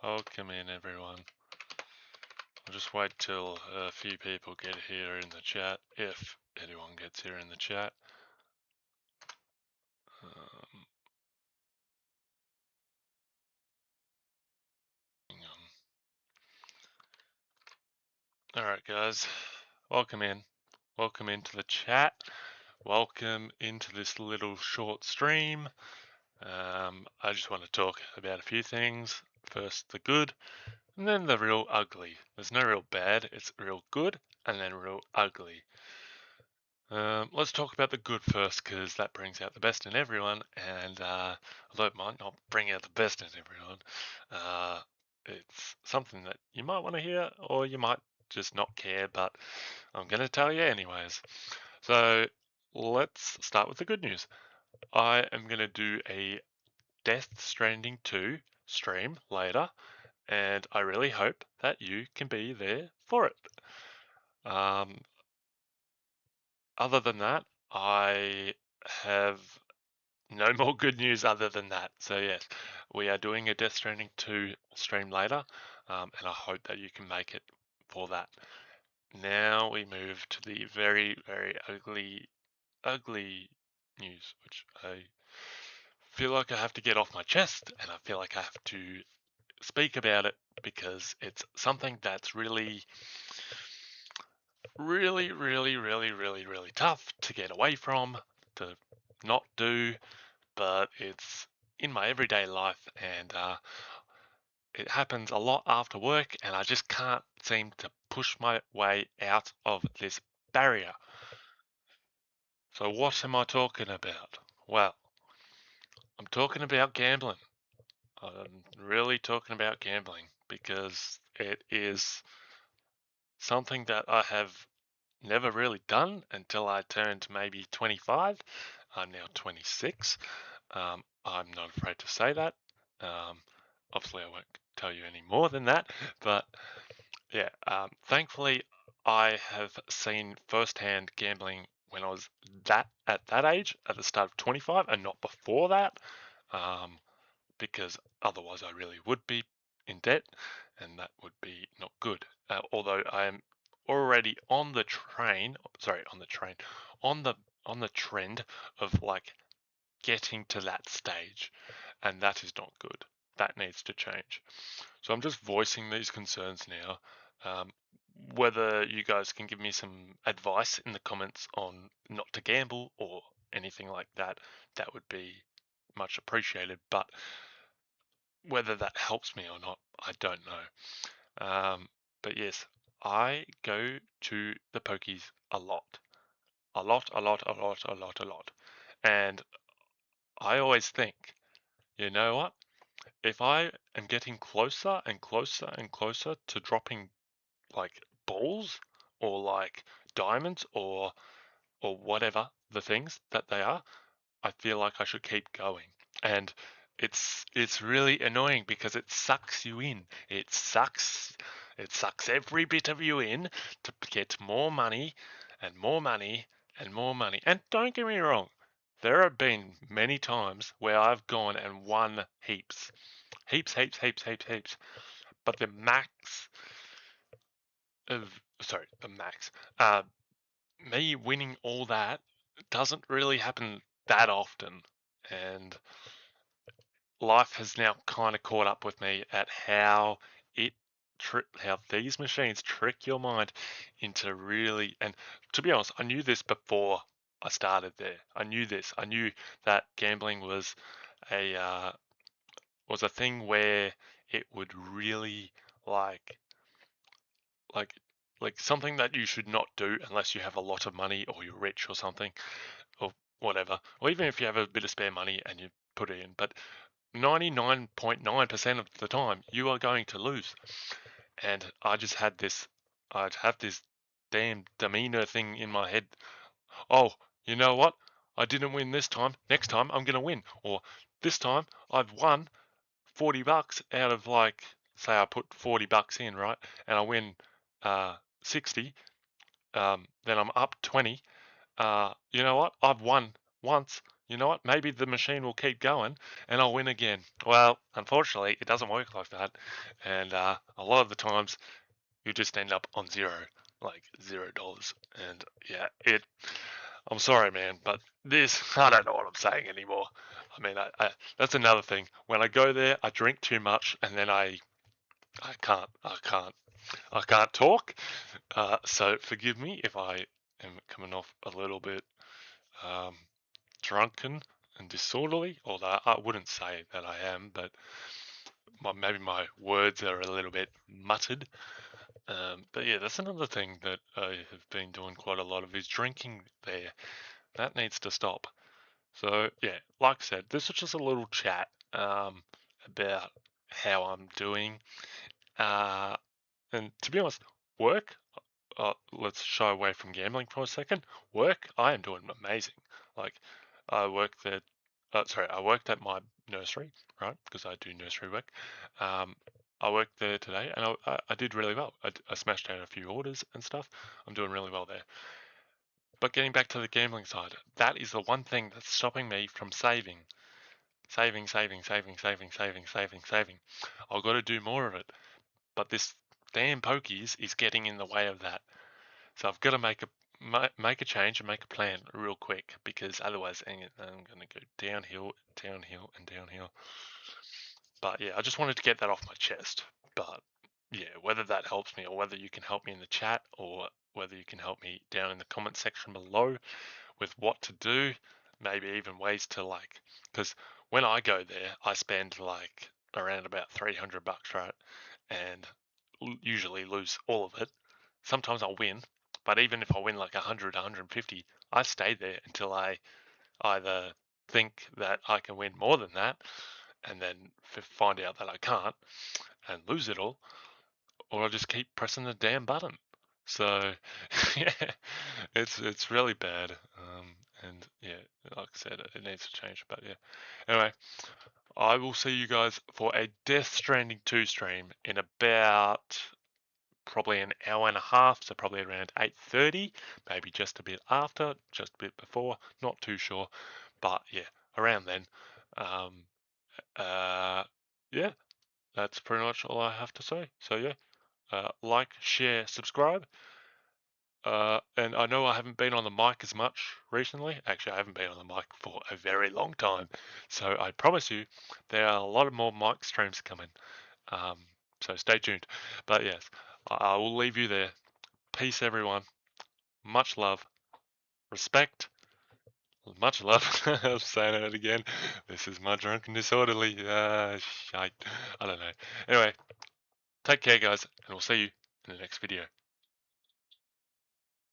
Welcome in, everyone. I'll just wait till a few people get here in the chat, if anyone gets here in the chat. Hang on. Alright, guys. Welcome in. Welcome into the chat. Welcome into this little short stream. I just want to talk about a few things. First, the good, and then the real ugly. There's no real bad, it's real good, and then real ugly. Let's talk about the good first, because that brings out the best in everyone, and although it might not bring out the best in everyone, it's something that you might want to hear, or you might just not care, but I'm going to tell you anyways. So let's start with the good news. I am going to do a Death Stranding 2 stream later, and I really hope that you can be there for it. Other than that, I have no more good news other than that. So yes, we are doing a Death Stranding 2 stream later, and I hope that you can make it for that. Now we move to the very, very ugly news, which I feel like I have to get off my chest, and I feel like I have to speak about it because it's something that's really, really, really, really, really, really tough to get away from, to not do, but it's in my everyday life, and it happens a lot after work, and I just can't seem to push my way out of this barrier. So what am I talking about? Well, I'm talking about gambling. I'm really talking about gambling because it is something that I have never really done until I turned maybe 25. I'm now 26. I'm not afraid to say that. Obviously, I won't tell you any more than that, but yeah, thankfully, I have seen firsthand gambling when I was at that age, at the start of 25, and not before that, because otherwise I really would be in debt, and that would be not good. Although I am already on the train, sorry, on the on the trend of like getting to that stage, and that is not good. That needs to change. So I'm just voicing these concerns now. Um, whether you guys can give me some advice in the comments on not to gamble or anything like that, that would be much appreciated. But whether that helps me or not, I don't know. But yes, I go to the pokies a lot. A lot, a lot, a lot, a lot, a lot. And I always think, you know what? If I am getting closer and closer and closer to dropping like balls or like diamonds or whatever the things that they are, I feel like I should keep going. And it's really annoying because it sucks you in. It sucks every bit of you in to get more money and more money and more money. And don't get me wrong, there have been many times where I've gone and won heaps. Heaps, heaps, heaps, heaps, heaps. But the max. Uh, me winning all that doesn't really happen that often, and life has now kind of caught up with me at how it how these machines trick your mind into really. And to be honest, I knew this before I started there. I knew this. I knew that gambling a was a thing where it would really like like something that you should not do unless you have a lot of money or you're rich or something or whatever, or even if you have a bit of spare money and you put it in. But 99.9% of the time you are going to lose. And I'd have this damn demeanor thing in my head. Oh, you know what? I didn't win this time. Next time I'm going to win. Or this time I've won $40 out of like, say I put $40 in, right? And I win 60, then I'm up 20. You know what? I've won once. you know what? Maybe the machine will keep going and I'll win again. Well, unfortunately, it doesn't work like that. And a lot of the times you just end up on zero, like $0. And yeah, I'm sorry, man, but this, I don't know what I'm saying anymore. I mean, that's another thing. When I go there, I drink too much and then I can't talk. So forgive me if I am coming off a little bit um, drunken and disorderly, although I wouldn't say that I am, but maybe my words are a little bit muttered. But yeah, that's another thing that I have been doing quite a lot of is drinking there. That needs to stop. So yeah, like I said, this is just a little chat about how I'm doing. Uh, and to be honest, work. Let's shy away from gambling for a second. Work, I am doing amazing. Like, I worked at, I worked at my nursery, right? Because I do nursery work. Um, I worked there today, and I did really well. I smashed out a few orders and stuff. I'm doing really well there. But getting back to the gambling side, that is the one thing that's stopping me from saving. Saving, saving, saving, saving, saving, saving, saving. I've got to do more of it. But this damn pokies is getting in the way of that. So I've got to make a change and make a plan real quick because otherwise I'm going to go downhill, downhill, and downhill. But yeah, I just wanted to get that off my chest. But yeah, whether that helps me or whether you can help me in the chat or whether you can help me down in the comment section below with what to do, maybe even ways to like, because when I go there, I spend like around about $300, right? And usually lose all of it. Sometimes I'll win, but even if I win like 100, 150, I stay there until I either think that I can win more than that and then find out that I can't and lose it all, or I just keep pressing the damn button. So yeah, it's really bad. And yeah, like I said, it needs to change. But yeah, anyway, I will see you guys for a Death Stranding 2 stream in about probably an hour and a half, so probably around 8:30, maybe just a bit after, just a bit before, not too sure, but yeah, around then. Um, uh, yeah, that's pretty much all I have to say. So yeah, like, share, subscribe. And I know I haven't been on the mic as much recently. Actually, I haven't been on the mic for a very long time. So I promise you, there are a lot of more mic streams coming. Um, so stay tuned. But yes, I will leave you there. Peace, everyone. Much love. Respect. Much love. I'm saying it again. This is my drunken disorderly. Shite. I don't know. Anyway, take care, guys, and we'll see you in the next video.